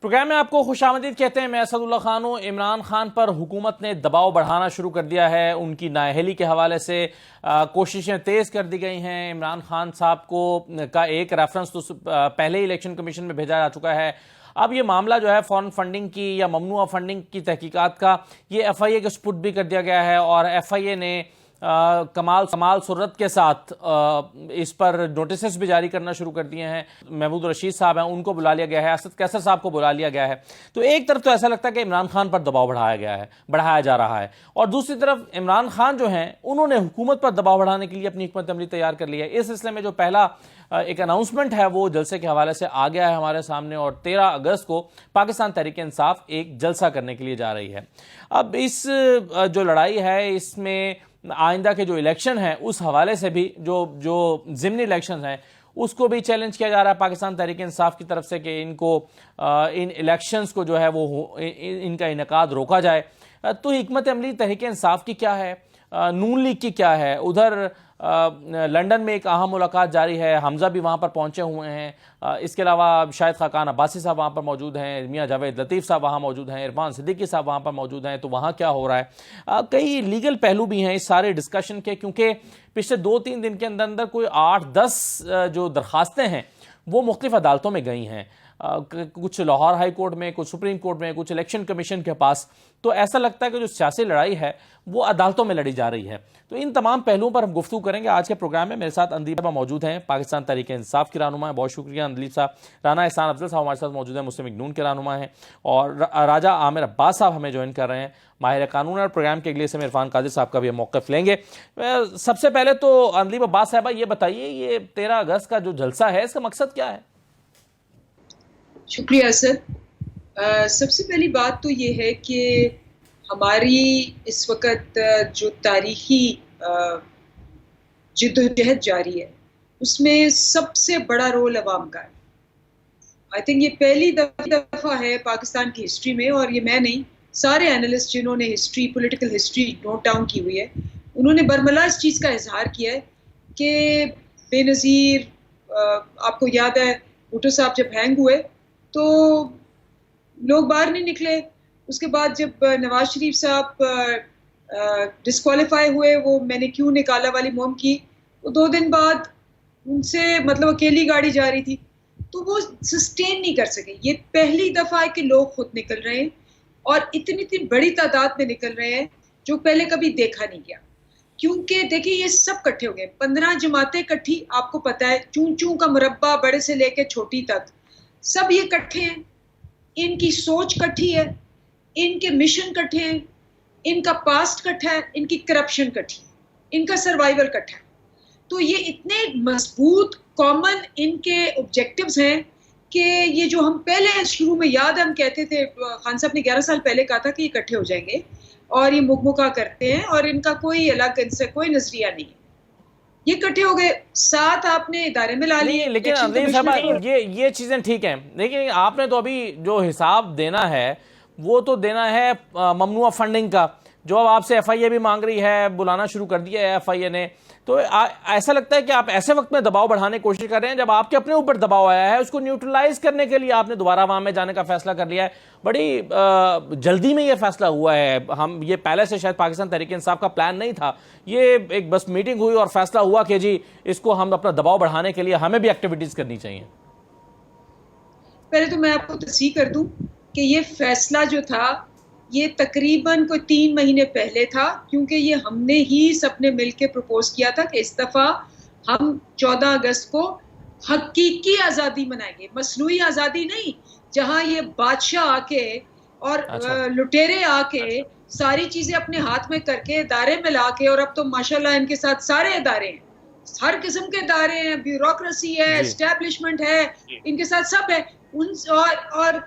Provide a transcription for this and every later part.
Programme में आपको खुशामदीद कहते हैं। मैं असदुल्ला खान हूं। इमरान खान पर हुकूमत ने दबाव बढ़ाना शुरू कर दिया है। उनकी नाअहली के हवाले से कोशिशें तेज कर दी गई हैं। इमरान खान साहब को का एक रेफरेंस तो पहले ही इलेक्शन कमीशन में भेजा जा चुका है। अब ये मामला जो है फॉरेन फंडिंग की या ममनुआ फंडिंग की तहकीकात का, ये FIA के सुपुर्द भी कर दिया गया है और FIA ने कमाल सुरत के साथ इस पर नोटिस भी जारी करना शुरू कर दिए हैं। महमूद रशीद साहब हैं, उनको बुला लिया गया है। असद कैसर साहब को बुला लिया गया है। तो एक तरफ तो ऐसा लगता है कि इमरान खान पर दबाव बढ़ाया जा रहा है और दूसरी तरफ इमरान खान जो हैं उन्होंने हुकूमत पर दबाव बढ़ाने के लिए अपनी हिकमत अमली तैयार कर ली है। इस सिलसिले में जो पहला एक अनाउंसमेंट है वो जलसे के हवाले से आ गया है हमारे सामने और 13 अगस्त को पाकिस्तान तहरीक इंसाफ एक जलसा करने के लिए जा रही है। अब इस जो लड़ाई है इसमें आइंदा के जो इलेक्शन है उस हवाले से भी जो ज़िमनी इलेक्शन हैं उसको भी चैलेंज किया जा रहा है पाकिस्तान तहरीक इंसाफ की तरफ से कि इनको इन इलेक्शंस को जो है वो इनका इनेकाद रोका जाए। तो हिकमत अमली तहरीक इंसाफ की क्या है, नून लीग की क्या है? उधर लंदन में एक अहम मुलाकात जारी है, हमजा भी वहाँ पर पहुँचे हुए हैं। इसके अलावा शाहिद खाकान अब्बासी साहब वहाँ पर मौजूद हैं, मियाँ जावेद लतीफ़ साहब वहाँ मौजूद हैं, इरफान सिद्दीकी साहब वहाँ पर मौजूद हैं। तो वहाँ क्या हो रहा है? कई लीगल पहलू भी हैं इस सारे डिस्कशन के, क्योंकि पिछले 2-3 दिन के अंदर अंदर कोई 8-10 जो दरखास्तें हैं वो मुख्तलिफ अदालतों में गई हैं। कुछ लाहौर हाई कोर्ट में, कुछ सुप्रीम कोर्ट में, कुछ इलेक्शन कमीशन के पास। तो ऐसा लगता है कि जो सियासी लड़ाई है वो अदालतों में लड़ी जा रही है। तो इन तमाम पहलुओं पर हम गुफ्तगू करेंगे आज के प्रोग्राम में। मेरे साथ अंदलीब साहब मौजूद हैं, पाकिस्तान तहरीक इंसाफ के रहनुमा हैं। बहुत शुक्रिया अंदलीब साहब। राना एहसान अफजल साहब हमारे साथ मौजूद हैं, मुस्लिम लीग नून के रहनुमा हैं। और राजा आमिर अब्बास साहब हमें ज्वाइन कर रहे हैं, माहिर कानून। और प्रोग्राम के अगले से इरफान कादिर साहब का भी हम मौक़िफ़ लेंगे। सबसे पहले तो अंदलीब अब्बास साहबा ये बताइए, ये 13 अगस्त का जो जलसा है इसका मकसद क्या है? शुक्रिया असद। सबसे पहली बात तो ये है कि हमारी इस वक्त जो तारीखी जिद्दोजहद जारी है उसमें सबसे बड़ा रोल अवाम का है। आई थिंक ये पहली दफ़ा है पाकिस्तान की हिस्ट्री में, और ये मैं नहीं, सारे एनालिस्ट जिन्होंने history, political history note down की हुई है, उन्होंने बरमला इस चीज़ का इजहार किया है कि बेनज़ीर, आपको याद है भुट्टो साहब जब हैंग हुए तो लोग बाहर नहीं निकले। उसके बाद जब नवाज शरीफ साहब डिस्क्वालीफाई हुए, वो मैंने क्यों निकाला वाली मुहिम की, वो 2 दिन बाद उनसे मतलब अकेली गाड़ी जा रही थी, तो वो सस्टेन नहीं कर सके। ये पहली दफ़ा है कि लोग खुद निकल रहे हैं और इतनी बड़ी तादाद में निकल रहे हैं जो पहले कभी देखा नहीं गया। क्योंकि देखिए ये सब इकट्ठे हो गए, 15 जमातें इकट्ठी, आपको पता है चूं चूं का मुरब्बा, बड़े से लेके छोटी तक सब ये इकट्ठे हैं। इनकी सोच इकट्ठी है, इनके मिशन इकट्ठे हैं, इनका पास्ट इकट्ठा है, इनकी करप्शन इकट्ठी है, इनका सर्वाइवल इकट्ठा है। तो ये इतने मजबूत कॉमन इनके ऑब्जेक्टिव्स हैं कि ये जो हम पहले शुरू में, याद हम कहते थे, खान साहब ने 11 साल पहले कहा था कि इकट्ठे हो जाएंगे और ये मुकमुका करते हैं और इनका कोई अलग, इनसे कोई नजरिया नहीं है। ये इकट्ठे हो गए, साथ आपने इदारे में ला लिए। लेकिन अंदलीब साहब ये चीजें ठीक हैं, लेकिन आपने तो अभी जो हिसाब देना है वो तो देना है ममनुआ फंडिंग का, जो अब आपसे FIA भी मांग रही है, बुलाना शुरू कर दिया है FIA ने। तो ऐसा लगता है कि आप ऐसे वक्त में दबाव बढ़ाने की कोशिश कर रहे हैं जब आपके अपने ऊपर दबाव आया है, उसको न्यूट्रलाइज करने के लिए आपने दोबारा वहां में जाने का फैसला कर लिया है। बड़ी जल्दी में ये फैसला हुआ है। हम ये पहले से शायद पाकिस्तान तहरीक इंसाफ का प्लान नहीं था, ये एक बस मीटिंग हुई और फैसला हुआ कि जी इसको हम अपना दबाव बढ़ाने के लिए हमें भी एक्टिविटीज करनी चाहिए। पहले तो मैं आपको तस्दीक कर दूं कि ये फैसला जो था ये तकरीबन कोई 3 महीने पहले था, क्योंकि ये हमने ही सबने मिलकर प्रपोज किया था कि इस दफ़ा हम 14 अगस्त को हकीकी आज़ादी मनाएंगे, मसनूई आज़ादी नहीं, जहां ये बादशाह आके और लुटेरे आके सारी चीज़ें अपने हाथ में करके इदारे में ला के, और अब तो माशाल्लाह इनके साथ सारे इदारे हैं, हर किस्म के इदारे हैं, ब्यूरोक्रेसी है, एस्टैब्लिशमेंट है, इनके साथ सब है। और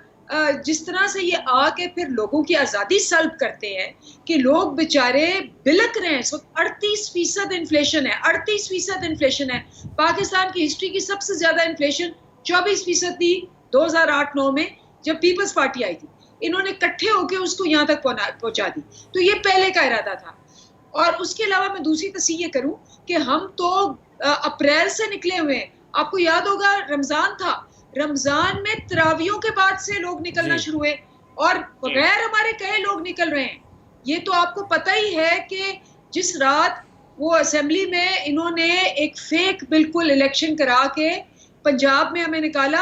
जिस तरह से ये आके फिर लोगों की आज़ादी सल्ब करते हैं कि लोग बेचारे बिलक रहे हैं। 38% इन्फ्लेशन है, 38% इन्फ्लेशन है। पाकिस्तान की हिस्ट्री की सबसे ज्यादा इन्फ्लेशन 24% थी 2008-9 में जब पीपल्स पार्टी आई थी। इन्होंने इकट्ठे होकर उसको यहाँ तक पहुंचा दी। तो ये पहले का इरादा था। और उसके अलावा मैं दूसरी तस्दीक ये करूं कि हम तो अप्रैल से निकले हुए हैं। आपको याद होगा रमजान था, रमजान में तरावियों के बाद से लोग निकलना शुरू हुए और बगैर हमारे कहे लोग निकल रहे हैं। ये तो आपको पता ही है कि जिस रात वो असेंबली में इन्होंने एक फेक बिल्कुल इलेक्शन करा के पंजाब में हमें निकाला,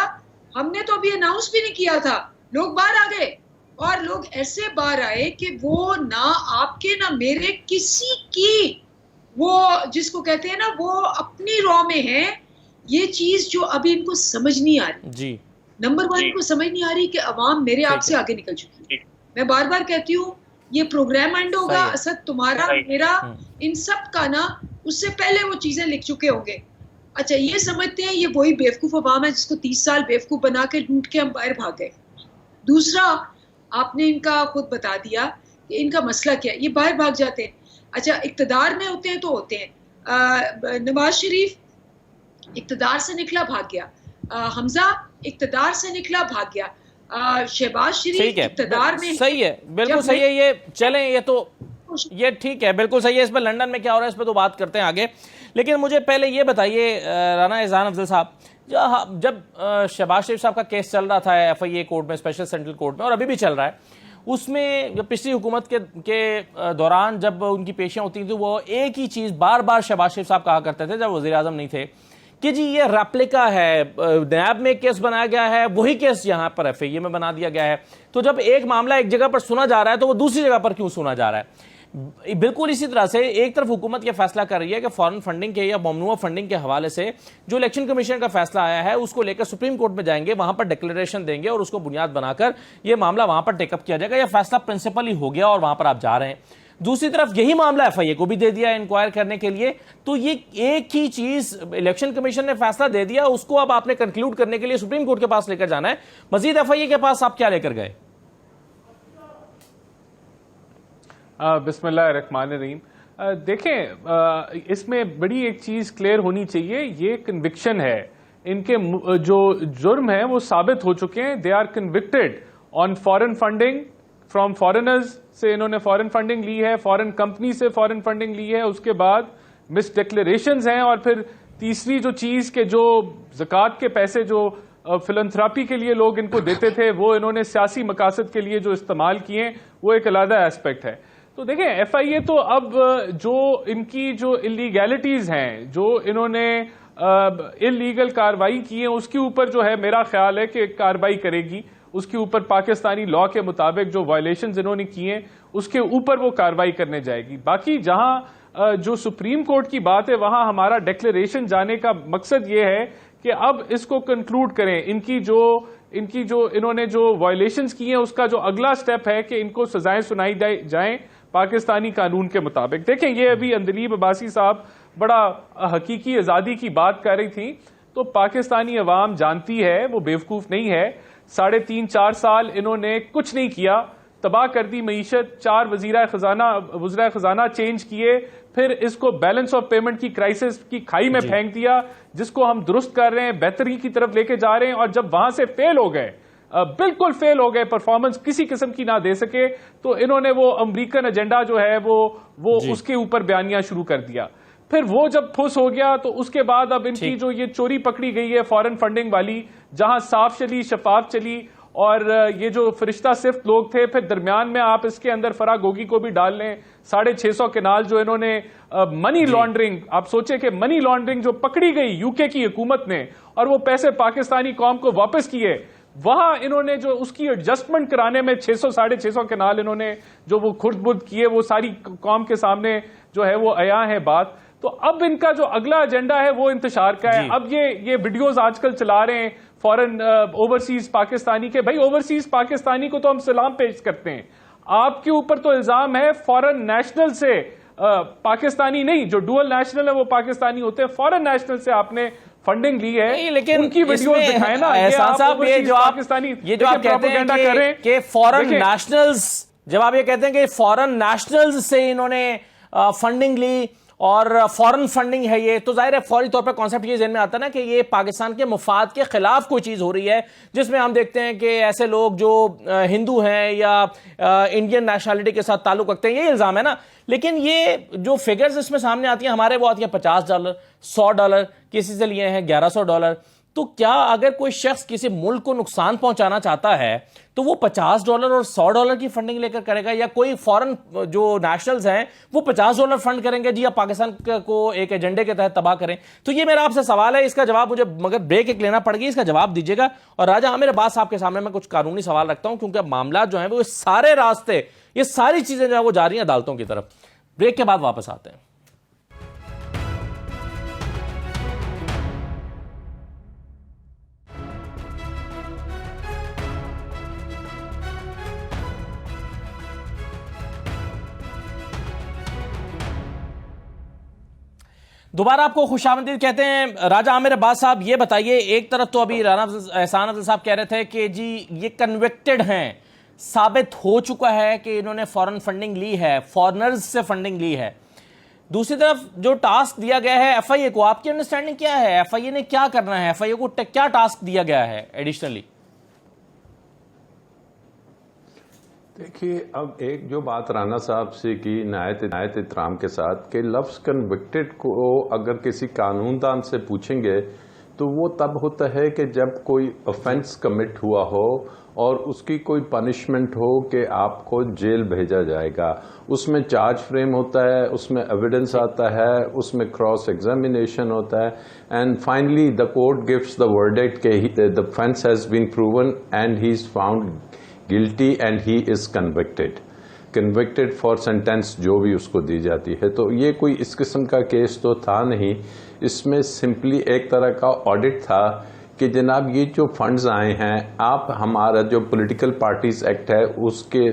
हमने तो अभी अनाउंस भी नहीं किया था, लोग बाहर आ गए और लोग ऐसे बाहर आए कि वो ना आपके ना मेरे किसी की, वो जिसको कहते हैं ना वो अपनी रॉ में है। ये चीज जो अभी इनको समझ नहीं आ रही जी। नंबर 1 इनको समझ नहीं आ रही कि अवाम मेरे आपसे आगे निकल चुकी है। मैं बार बार कहती हूँ ये प्रोग्राम एंड होगा, असद तुम्हारा मेरा इन सब का ना उससे पहले वो चीजें लिख चुके होंगे। अच्छा ये समझते हैं ये वही बेवकूफ अवाम है जिसको 30 साल बेवकूफ बना के लूट के हम बाहर भाग गए। दूसरा आपने इनका खुद बता दिया कि इनका मसला क्या है, ये बाहर भाग जाते हैं। अच्छा इक्तदार में होते हैं तो होते हैं। नवाज शरीफ इक्तदार से निकला भाग गया, हमजा इक्तदार से निकला भाग गया, शहबाज शरीफ इक्तदार में सही है, बिल्कुल सही है। ये चलें, ये तो ये ठीक है, बिल्कुल सही है। इस पर लंदन में क्या हो रहा है इस पर तो बात करते हैं आगे, लेकिन मुझे पहले ये बताइए राना एहसान अफजल साहब, जब शहबाज शरीफ साहब का केस चल रहा था FIA कोर्ट में, स्पेशल सेंट्रल कोर्ट में, और अभी भी चल रहा है, उसमें जब पिछली हुकूमत के दौरान जब उनकी पेशियां होती थी, वो एक ही चीज़ बार बार शहबाज शरीफ साहब कहा करते थे जब वज़ीर आज़म नहीं थे कि जी ये रेप्लिका है, नैब में केस बनाया गया है, वही केस यहाँ पर FIA में बना दिया गया है। तो जब एक मामला एक जगह पर सुना जा रहा है तो वो दूसरी जगह पर क्यों सुना जा रहा है? बिल्कुल इसी तरह से एक तरफ हुकूमत यह फैसला कर रही है कि फॉरेन फंडिंग के या ममनुआ फंडिंग के हवाले से जो इलेक्शन कमीशन का फैसला आया है उसको लेकर सुप्रीम कोर्ट में जाएंगे, वहां पर डिक्लेरेशन देंगे और उसको बुनियाद बनाकर यह मामला वहां पर टेकअप किया जाएगा। यह फैसला प्रिंसिपल ही हो गया और वहां पर आप जा रहे हैं। दूसरी तरफ यही मामला FIA को भी दे दिया इंक्वायर करने के लिए। तो ये एक ही चीज इलेक्शन कमीशन ने फैसला दे दिया, उसको अब आपने कंक्लूड करने के लिए सुप्रीम कोर्ट के पास लेकर जाना है। मजीद FIA के पास आप क्या लेकर गए? बिस्मिल्लाहिर्रहमानिर्रहीम। देखें, इसमें बड़ी एक चीज़ क्लियर होनी चाहिए, ये कन्विक्शन है, इनके जो जुर्म है वो साबित हो चुके हैं। They are convicted on foreign funding from foreigners से, इन्होंने फॉरेन फंडिंग ली है, फॉरेन कंपनी से फॉरेन फंडिंग ली है, उसके बाद मिस डिक्लेरेशंस हैं, और फिर तीसरी जो चीज़ के जो ज़कात के पैसे जो फिलंथ्रापी के लिए लोग इनको देते थे वो इन्होंने सियासी मकासद के लिए जो इस्तेमाल किए, वो एक अलग एस्पेक्ट है। तो देखें FIA तो अब जो इनकी जो इलीगैलिटीज हैं, जो इन्होंने इलीगल कार्रवाई की है, उसके ऊपर जो है मेरा ख्याल है कि कार्रवाई करेगी। उसके ऊपर पाकिस्तानी लॉ के मुताबिक जो वायलेशंस इन्होंने किए हैं उसके ऊपर वो कार्रवाई करने जाएगी। बाकी जहां जो सुप्रीम कोर्ट की बात है वहां हमारा डिक्लेरेशन जाने का मकसद ये है कि अब इसको कंक्लूड करें। इनकी जो इन्होंने जो वायलेशंस की हैं उसका जो अगला स्टेप है कि इनको सजाएं सुनाई जाएं पाकिस्तानी कानून के मुताबिक। देखें, ये अभी अंदलीब अब्बासी साहब बड़ा हकीकी आज़ादी की बात कर रही थी, तो पाकिस्तानी अवाम जानती है, वो बेवकूफ़ नहीं है। 3.5-4 साल इन्होंने कुछ नहीं किया, तबाह कर दी मईशत, 4 वज़ीर ख़जाना चेंज किए, फिर इसको बैलेंस ऑफ पेमेंट की क्राइसिस की खाई में फेंक दिया, जिसको हम दुरुस्त कर रहे हैं, बेहतरी की तरफ लेके जा रहे हैं। और जब वहां से फेल हो गए, बिल्कुल फेल हो गए, परफॉर्मेंस किसी किस्म की ना दे सके, तो इन्होंने वो अमेरिकन एजेंडा जो है वो उसके ऊपर बयानियां शुरू कर दिया। फिर वो जब फुस हो गया तो उसके बाद अब इनकी जो ये चोरी पकड़ी गई है फॉरेन फंडिंग वाली, जहां साफ चली, शफाफ चली, और ये जो फरिश्ता सिर्फ लोग थे, फिर दरमियान में आप इसके अंदर फराह गोगी को भी डाल लें। 650 केनाल जो इन्होंने मनी लॉन्ड्रिंग, आप सोचे कि मनी लॉन्ड्रिंग जो पकड़ी गई UK की हुकूमत ने, और वो पैसे पाकिस्तानी कौम को वापस किए, वहां इन्होंने जो उसकी एडजस्टमेंट कराने में 600-650 केनाल इन्होंने जो वो खुर्द-बुर्द किए, वो सारी कौम के सामने जो है वो आया है बात। तो अब इनका जो अगला एजेंडा है वो इंतशार का है। अब ये वीडियोस आजकल चला रहे हैं फॉरेन ओवरसीज पाकिस्तानी के। भाई, ओवरसीज पाकिस्तानी को तो हम सलाम पेश करते हैं, आपके ऊपर तो इल्जाम है फॉरेन नेशनल से, पाकिस्तानी नहीं, जो डुअल नेशनल है वो पाकिस्तानी होते हैं, फॉरेन नेशनल से आपने फंडिंग ली है। लेकिन उनकी वीडियोस दिखाएं ना। एहसान साहब, ये जो आप कहते हैं कि फॉरेन नेशनल्स, जब आप ये कहते हैं कि फॉरेन नेशनल्स से इन्होंने फंडिंग ली और फॉरेन फंडिंग है ये, तो जाहिर है फौरी तौर पर कॉन्सेप्ट ये ज़हन में आता है ना कि ये पाकिस्तान के मुफाद के खिलाफ कोई चीज़ हो रही है, जिसमें हम देखते हैं कि ऐसे लोग जो हिंदू हैं या इंडियन नेशनलिटी के साथ ताल्लुक रखते हैं, ये इल्ज़ाम है ना। लेकिन ये जो फिगर्स इसमें सामने आती हैं हमारे, वो आती हैं $50, $100, किसी से लिए हैं $1100। तो क्या अगर कोई शख्स किसी मुल्क को नुकसान पहुंचाना चाहता है तो वो $50 और $100 की फंडिंग लेकर करेगा, या कोई फॉरेन जो नेशनल्स हैं वो $50 फंड करेंगे जी, या पाकिस्तान को एक एजेंडे के तहत तबाह करें? तो ये मेरा आपसे सवाल है, इसका जवाब मुझे मगर ब्रेक एक लेना पड़ेगी, इसका जवाब दीजिएगा। और राजा आमिर अब्बास साहब के सामने मैं कुछ कानूनी सवाल रखता हूं, क्योंकि मामला जो है वो सारे रास्ते, ये सारी चीजें जो है वो जा रही हैं अदालतों की तरफ। ब्रेक के बाद वापस आते हैं। दोबारा आपको खुशामदीद कहते हैं। राजा आमिर अब्बास साहब, ये बताइए, एक तरफ तो अभी राना एहसान अफजल साहब कह रहे थे कि जी ये कन्विक्टेड हैं, साबित हो चुका है कि इन्होंने फॉरेन फंडिंग ली है, फॉरेनर्स से फंडिंग ली है। दूसरी तरफ जो टास्क दिया गया है एफआईए को, आपकी अंडरस्टैंडिंग क्या है? एफआईए ने क्या करना है? एफआईए को क्या टास्क दिया गया है एडिशनली? देखिए, अब एक जो बात राना साहब से की नायत इतराम के साथ कि लफ्ज़ कन्विक्टेड को अगर किसी कानूनदान से पूछेंगे तो वो तब होता है कि जब कोई ऑफेंस कमिट हुआ हो और उसकी कोई पनिशमेंट हो कि आपको जेल भेजा जाएगा। उसमें चार्ज फ्रेम होता है, उसमें एविडेंस आता है, उसमें क्रॉस एग्जामिनेशन होता है, and finally the court gives the verdict कि the offence has been proven and he is found guilty and he is convicted for sentence जो भी उसको दी जाती है। तो ये कोई इस किस्म का केस तो था नहीं, इसमें सिंपली एक तरह का ऑडिट था कि जनाब ये जो फंड्स आए हैं, आप हमारा जो पॉलिटिकल पार्टीज एक्ट है उसके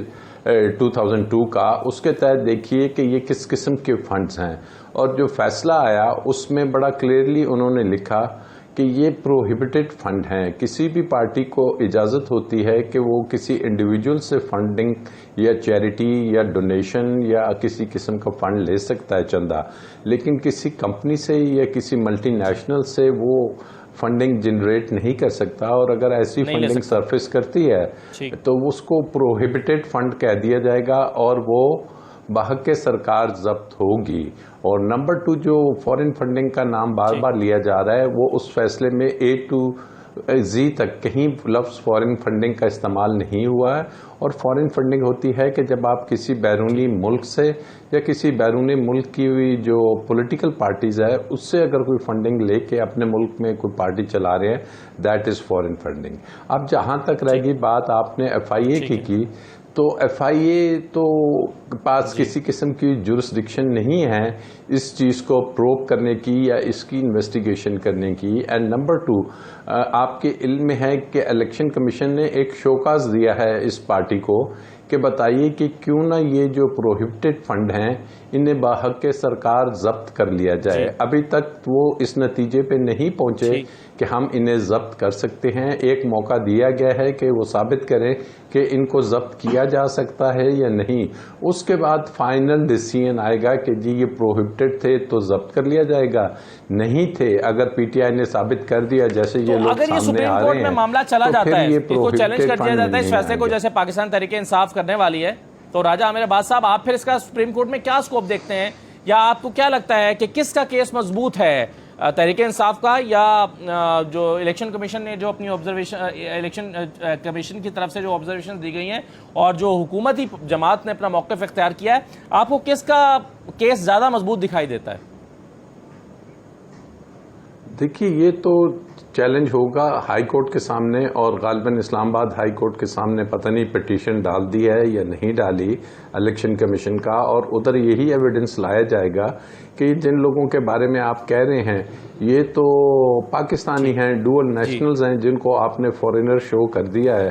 2002 का, उसके तहत देखिए कि ये किस किस्म के फंड्स हैं। और जो फैसला आया उसमें बड़ा क्लियरली उन्होंने लिखा कि ये प्रोहिबिटेड फंड हैं। किसी भी पार्टी को इजाज़त होती है कि वो किसी इंडिविजुअल से फंडिंग या चैरिटी या डोनेशन या किसी किस्म का फंड ले सकता है, चंदा, लेकिन किसी कंपनी से या किसी मल्टीनेशनल से वो फंडिंग जनरेट नहीं कर सकता। और अगर ऐसी फंडिंग सरफेस करती है तो उसको प्रोहिबिटेड फंड कह दिया जाएगा और वो बहक के सरकार जब्त होगी। और नंबर 2, जो फॉरेन फंडिंग का नाम बार बार लिया जा रहा है, वो उस फैसले में A to Z तक कहीं लफ्ज़ फॉरेन फंडिंग का इस्तेमाल नहीं हुआ है। और फॉरेन फंडिंग होती है कि जब आप किसी बैरूनी मुल्क से या किसी बैरूनी मुल्क की हुई जो पॉलिटिकल पार्टीज है उससे अगर कोई फंडिंग लेके अपने मुल्क में कोई पार्टी चला रहे हैं, दैट इज़ फॉरेन फंडिंग। अब जहाँ तक रहेगी बात आपने FIA की, तो FIA तो पास किसी किस्म की जुरिस्डिक्शन नहीं है इस चीज़ को प्रोब करने की या इसकी इन्वेस्टिगेशन करने की। एंड नंबर 2, आपके इल्म में है कि इलेक्शन कमीशन ने एक शोकाज दिया है इस पार्टी को कि बताइए कि क्यों ना ये जो प्रोहिबिटेड फंड हैं इन्हें बाहक के सरकार जब्त कर लिया जाए। अभी तक वो इस नतीजे पे नहीं पहुंचे कि हम इन्हें जब्त कर सकते हैं। एक मौका दिया गया है कि वो साबित करें कि इनको जब्त किया जा सकता है या नहीं। उसके बाद फाइनल डिसीजन आएगा कि जी ये प्रोहिबिटेड थे तो जब्त कर लिया जाएगा, नहीं थे अगर PTI ने साबित कर दिया जैसे ये लोग अगर ये सुप्रीम कोर्ट में मामला चला जाता है, इसको चैलेंज कर दिया जाता है इस फैसले को, जैसे पाकिस्तान तहरीक इंसाफ करने वाली है, तो राजा आमिर अब्बास साहब, आप फिर इसका सुप्रीम कोर्ट में क्या स्कोप देखते हैं? या आपको क्या लगता है कि किसका केस मजबूत है, तहरीक इंसाफ का या जो इलेक्शन कमीशन ने जो अपनी ऑब्जर्वेशन, इलेक्शन कमीशन की तरफ से जो ऑब्जर्वेशन दी गई हैं और जो हुकूमती जमात ने अपना मौक़िफ़ इख्तियार किया है, आपको किसका केस ज़्यादा मजबूत दिखाई देता है? देखिए, ये तो चैलेंज होगा हाई कोर्ट के सामने, और गालिबन इस्लामाबाद हाई कोर्ट के सामने पता नहीं पिटीशन डाल दी है या नहीं डाली इलेक्शन कमीशन का, और उधर यही एविडेंस लाया जाएगा कि जिन लोगों के बारे में आप कह रहे हैं ये तो पाकिस्तानी हैं, डुअल नेशनल्स हैं, जिनको आपने फॉरेनर शो कर दिया है,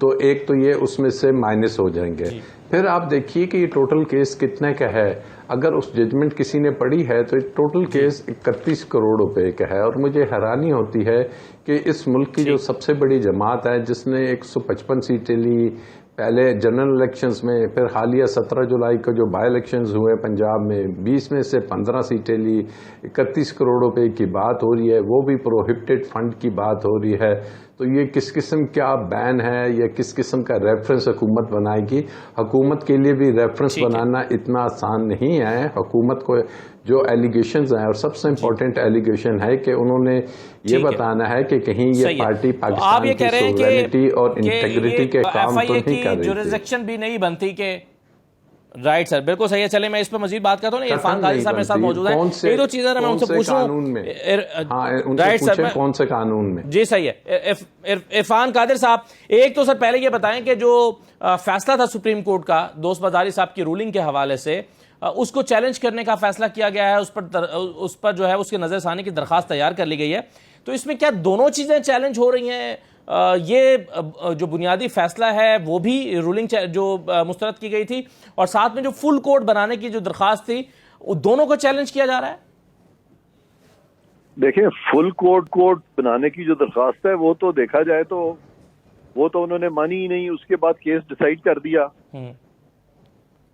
तो एक तो ये उसमें से माइनस हो जाएंगे। फिर आप देखिए कि ये टोटल केस कितने का है। अगर उस जजमेंट किसी ने पढ़ी है तो टोटल केस 31 करोड़ रुपए का है। और मुझे हैरानी होती है कि इस मुल्क की जो सबसे बड़ी जमात है जिसने 155 सीटें ली पहले जनरल इलेक्शंस में, फिर हालिया 17 जुलाई को जो बाई इलेक्शंस हुए पंजाब में 20 में से 15 सीटें ली, 31 करोड़ रुपए की बात हो रही है, वो भी प्रोहिबिटेड फंड की बात हो रही है। तो ये किस किस्म का बैन है या किस किस्म का रेफरेंस हुकूमत बनाएगी। हुकूमत के लिए भी रेफरेंस बनाना इतना आसान नहीं है। हुकूमत को जो एलिगेशंस हैं, और सबसे इम्पोर्टेंट एलिगेशन है कि उन्होंने ये बताना है कि कहीं ये पार्टी पाकिस्तान की सोवरेनिटी और इंटेग्रिटी के काम तो नहीं कर रही जुरिसडिक्शन भी नहीं बनती के। राइट सर, बिल्कुल सही है। चलिए मैं इस पर मजीद बात करता हूँ। इरफान काजी साहब मेरे साथ मौजूद हैं। एक दो चीजें मैं उनसे पूछूं। राइट सर, कौन से कानून में? जी सही है। इरफान कादिर साहब, एक तो सर पहले ये बताएं कि जो फैसला था सुप्रीम कोर्ट का दोस्त बाजारी साहब की रूलिंग के हवाले से, उसको चैलेंज करने का फैसला किया गया है, उस पर जो है उसकी नजरसानी की दरखास्त तैयार कर ली गई है। तो इसमें क्या दोनों चीजें चैलेंज हो रही हैं? ये जो बुनियादी फैसला है वो भी रूलिंग जो मुस्तरद की गई थी, और साथ में जो फुल कोर्ट बनाने की जो दरखास्त थी, वो दोनों को चैलेंज किया जा रहा है? देखिए, फुल कोर्ट बनाने की जो दरखास्त है वो तो देखा जाए तो वो तो उन्होंने मानी ही नहीं। उसके बाद केस डिसाइड कर दिया।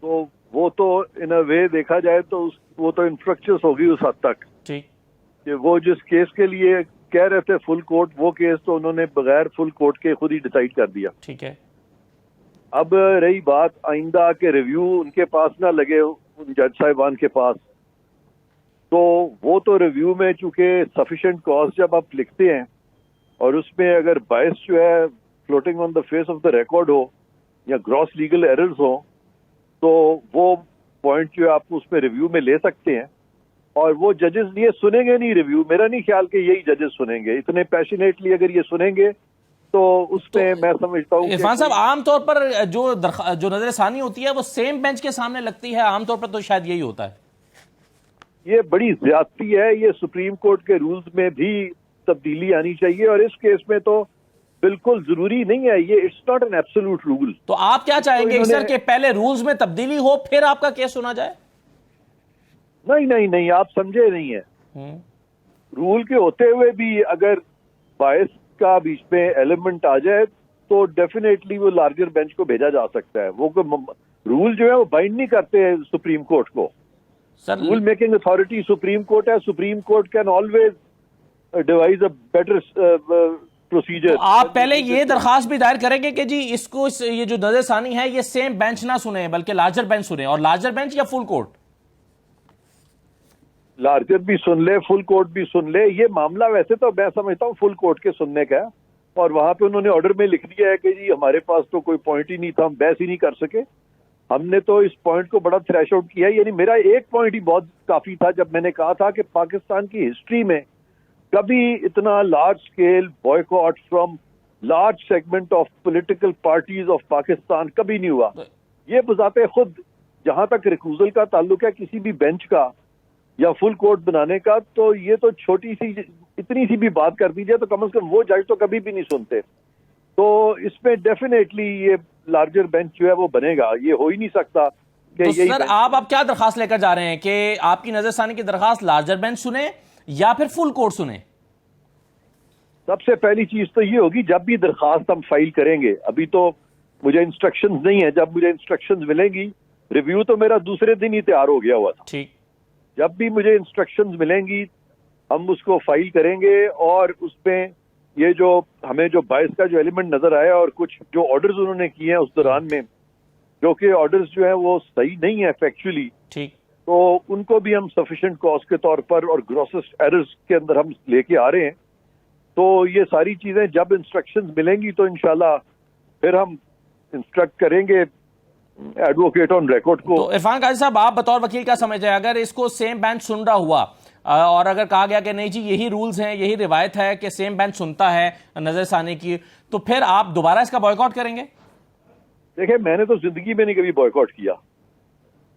तो वो तो इन अ वे देखा जाए तो वो तो इंफ्रक्चर्स होगी उस हद तक कि वो जिस केस के लिए कह रहे थे फुल कोर्ट, वो केस तो उन्होंने बगैर फुल कोर्ट के खुद ही डिसाइड कर दिया। ठीक है। अब रही बात आइंदा के रिव्यू उनके पास ना लगे, उन जज साहिबान के पास, तो वो तो रिव्यू में चूंकि सफिशिएंट कॉज जब आप लिखते हैं और उसमें अगर बायस जो है floating on the face of the record हो या ग्रॉस लीगल एरर्स हो, तो वो पॉइंट जो है आप उसमें रिव्यू में ले सकते हैं। और वो जजेस ये सुनेंगे नहीं रिव्यू, मेरा नहीं ख्याल कि यही जजेस सुनेंगे इतने पैशनेटली। अगर ये सुनेंगे तो उसमें मैं समझता हूँ इरफान साहब, आमतौर पर जो नजरसानी होती है वो सेम बेंच के सामने लगती है, आमतौर पर तो शायद यही होता है। ये बड़ी ज्यादती है। ये सुप्रीम कोर्ट के रूल्स में भी तब्दीली आनी चाहिए, और इस केस में तो बिल्कुल जरूरी नहीं है। ये it's not an absolute rule. तो आप क्या चाहेंगे सर कि पहले रूल्स में तब्दीली हो फिर आपका केस सुना जाए? नहीं, आप समझे नहीं है। रूल के होते हुए भी अगर बायस का बीच में एलिमेंट आ जाए तो डेफिनेटली वो लार्जर बेंच को भेजा जा सकता है। वो रूल जो है वो बाइंड नहीं करते सुप्रीम कोर्ट को। Rule making authority supreme court है। Supreme court can always devise a better procedure. तो आप पहले ये दरखास्त भी दायर करेंगे कि जी इसको ये जो नजरसानी है ये सेम बेंच ना सुने बल्कि लार्जर बेंच सुने, और लार्जर बेंच या फुल कोर्ट? लार्जर भी सुन ले, फुल कोर्ट भी सुन ले। ये मामला वैसे तो मैं समझता हूँ फुल कोर्ट के सुनने का है, और वहां पे उन्होंने ऑर्डर में लिख दिया है कि जी हमारे पास तो कोई पॉइंट ही नहीं था, हम बहस ही नहीं कर सके। हमने तो इस पॉइंट को बड़ा थ्रेश आउट किया। यानी मेरा एक पॉइंट ही बहुत काफी था जब मैंने कहा था कि पाकिस्तान की हिस्ट्री में कभी इतना large scale boycott from large segment of political parties of Pakistan कभी नहीं हुआ। ये बजाते खुद जहां तक रिकूजल का ताल्लुक है किसी भी बेंच का या फुल कोर्ट बनाने का, तो ये तो छोटी सी इतनी सी भी बात कर दीजिए तो कम से कम वो जज तो कभी भी नहीं सुनते। तो इसमें डेफिनेटली ये लार्जर बेंच जो है वो बनेगा। ये हो ही नहीं सकता कि तो सर आप अब क्या दरखास्त लेकर जा रहे हैं कि आपकी नजरसानी की दरखास्त लार्जर बेंच सुने या फिर फुल कोर्ट सुने? सबसे पहली चीज तो ये होगी, जब भी दरखास्त हम फाइल करेंगे, अभी तो मुझे इंस्ट्रक्शंस नहीं है, जब मुझे इंस्ट्रक्शंस मिलेंगी, रिव्यू तो मेरा दूसरे दिन ही तैयार हो गया हुआ था। ठीक, जब भी मुझे इंस्ट्रक्शंस मिलेंगी हम उसको फाइल करेंगे, और उसमें ये जो हमें जो बायस का जो एलिमेंट नजर आया और कुछ जो ऑर्डर्स उन्होंने किए हैं उस दौरान में, जो कि ऑर्डर्स जो है वो सही नहीं है फैक्चुअली, ठीक, तो उनको भी हम सफिशिएंट कॉज के तौर पर और ग्रॉसेस्ट एरर्स के अंदर हम लेके आ रहे हैं। तो ये सारी चीजें जब इंस्ट्रक्शंस मिलेंगी तो इंशाल्लाह फिर हम इंस्ट्रक्ट करेंगे एडवोकेट ऑन रिकॉर्ड को। तो इरफान काजी साहब, आप बतौर वकील क्या समझते हैं, अगर इसको सेम बेंच सुन रहा हुआ और अगर कहा गया कि नहीं जी यही रूल्स हैं, यही रिवायत है कि सेम बेंच सुनता है नजरसानी की, तो फिर आप दोबारा इसका बॉयकॉट करेंगे? देखिए, मैंने तो जिंदगी में नहीं कभी बॉयकॉट किया।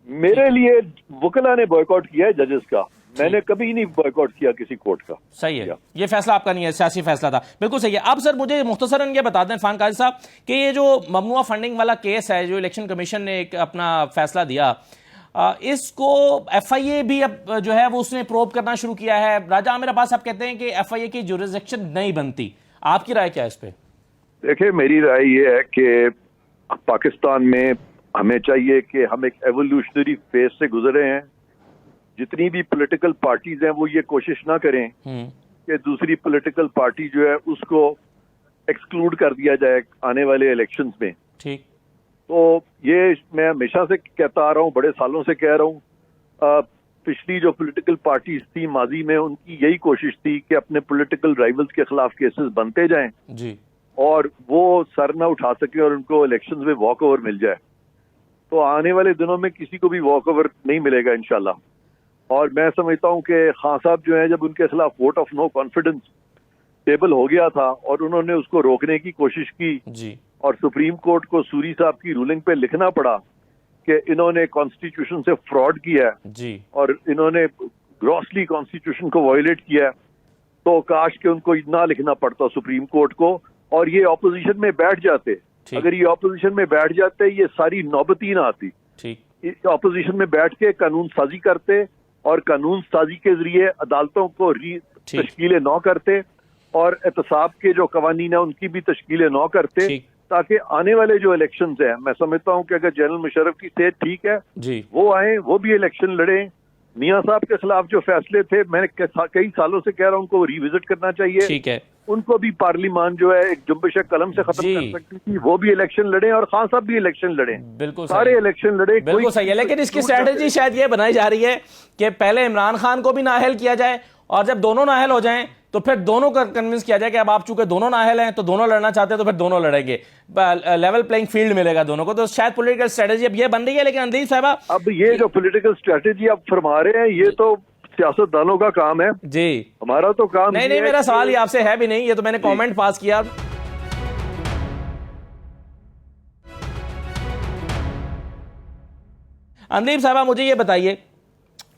मेरे लिए वकला ने बॉयकॉट किया है जजेस का, मैंने कभी नहीं बॉयकॉट किया किसी कोर्ट का। सही है, ये फैसला आपका नहीं है, सियासी फैसला था। बिल्कुल सही है। अब सर मुझे मुख्तसरन ये बता दें इरफान काजी साहब कि ये जो ममनुआ फंडिंग वाला केस है, जो इलेक्शन कमीशन ने एक अपना फैसला दिया, इसको FIA भी अब जो है वो उसने प्रोब करना शुरू किया है। राजा आमिर अब्बास साहब कहते हैं कि FIA की जुरिसडिक्शन नहीं बनती, आपकी राय क्या है इस पे? देखिए, मेरी राय ये है कि पाकिस्तान में हमें चाहिए कि हम एक एवोल्यूशनरी फेज से गुजरे हैं। जितनी भी पॉलिटिकल पार्टीज हैं वो ये कोशिश ना करें कि दूसरी पॉलिटिकल पार्टी जो है उसको एक्सक्लूड कर दिया जाए आने वाले इलेक्शंस में। ठीक। तो ये मैं हमेशा से कहता आ रहा हूँ, बड़े सालों से कह रहा हूँ। पिछली जो पॉलिटिकल पार्टीज थी माजी में, उनकी यही कोशिश थी कि अपने पॉलिटिकल राइवल्स के खिलाफ केसेस बनते जाएं जी, और वो सर ना उठा सके और उनको इलेक्शंस में वॉक ओवर मिल जाए। तो आने वाले दिनों में किसी को भी वॉक ओवर नहीं मिलेगा इंशाल्लाह। और मैं समझता हूं कि खान साहब जो है, जब उनके खिलाफ vote of no confidence table हो गया था और उन्होंने उसको रोकने की कोशिश की जी, और सुप्रीम कोर्ट को सूरी साहब की रूलिंग पे लिखना पड़ा कि इन्होंने कॉन्स्टिट्यूशन से फ्रॉड किया है जी, और इन्होंने ग्रॉसली कॉन्स्टिट्यूशन को वायलेट किया है, तो काश के उनको इतना लिखना पड़ता सुप्रीम कोर्ट को और ये ऑपोजिशन में बैठ जाते। अगर ये ऑपोजिशन में बैठ जाते, ये सारी नौबत ही ना आती। ठीक। ऑपोजिशन में बैठ के कानून साजी करते और कानून साजी के जरिए अदालतों को तश्कीलें नौ करते और एहतसाब के जो कवानीन है उनकी भी तश्कीलें नौ करते, ताकि आने वाले जो इलेक्शंस हैं, मैं समझता हूं कि अगर जनरल मुशर्रफ की सेहत ठीक है जी, वो आए, वो भी इलेक्शन लड़े। मियां साहब के खिलाफ जो फैसले थे, मैंने कई सालों से कह रहा हूं, उनको रिविजिट करना चाहिए। ठीक है। उनको भी पार्लियामान जो है एक जुम्बिश कलम से खत्म कर सकती थी, वो भी इलेक्शन लड़े और खान साहब भी इलेक्शन लड़े। बिल्कुल सारे इलेक्शन लड़े। बिल्कुल सही है, लेकिन इसकी स्ट्रैटेजी शायद ये बनाई जा रही है कि पहले इमरान खान को भी नाअहल किया जाए और जब दोनों नाअहल हो जाएं तो फिर दोनों को कन्विंस किया जाए कि अब आप चूंकि दोनों नाअहल हैं तो दोनों लड़ना चाहते हैं तो फिर दोनों लड़ेंगे, लेवल प्लेइंग फील्ड मिलेगा दोनों को। तो शायद पॉलिटिकल स्ट्रेटेजी अब ये बन रही है। लेकिन अंदीप साहबा, अब ये जो पॉलिटिकल स्ट्रेटेजी आप फरमा रहे हैं, ये तो सियासतदानों का काम है जी, हमारा तो काम नहीं, मेरा सवाल ही आपसे है भी नहीं, ये तो मैंने कमेंट पास किया। अंदीप साहबा, मुझे ये बताइए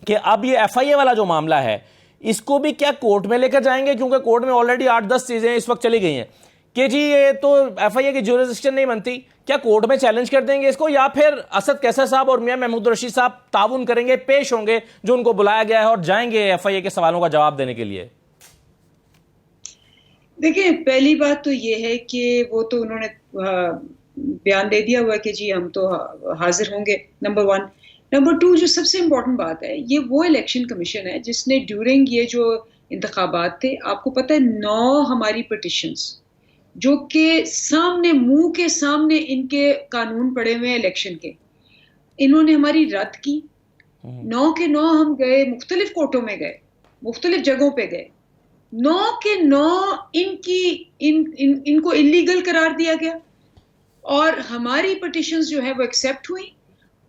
कि अब ये एफआईए वाला जो मामला है, इसको भी क्या कोर्ट में लेकर जाएंगे? क्योंकि कोर्ट में ऑलरेडी 8-10 चीजें इस वक्त चली गई हैं कि जी ये तो एफआईए की ज्यूरिसडिक्शन नहीं बनती। क्या कोर्ट में चैलेंज कर देंगे इसको, या फिर असद कैसर साहब और मियां महमूद रशीद साहब ताउन करेंगे, पेश होंगे जो उनको बुलाया गया है और जाएंगे एफआईए के सवालों का जवाब देने के लिए? देखिए, पहली बात तो ये है कि वो तो उन्होंने बयान दे दिया हुआ है कि जी हम तो हाजिर होंगे, नंबर 1। नंबर 2, जो सबसे इम्पोर्टेंट बात है, ये वो इलेक्शन कमीशन है जिसने ड्यूरिंग ये जो इंतखाबात थे, आपको पता है 9 हमारी पिटिशंस जो कि सामने, मुंह के सामने इनके कानून पड़े हुए हैं इलेक्शन के, इन्होंने हमारी रद्द की। 9 के 9 हम गए, मुख्तलिफ कोर्टों में गए, मुख्तलिफ जगहों पे गए, 9 के 9 इनको इलीगल करार दिया गया और हमारी पिटिशंस जो है वो एक्सेप्ट हुई।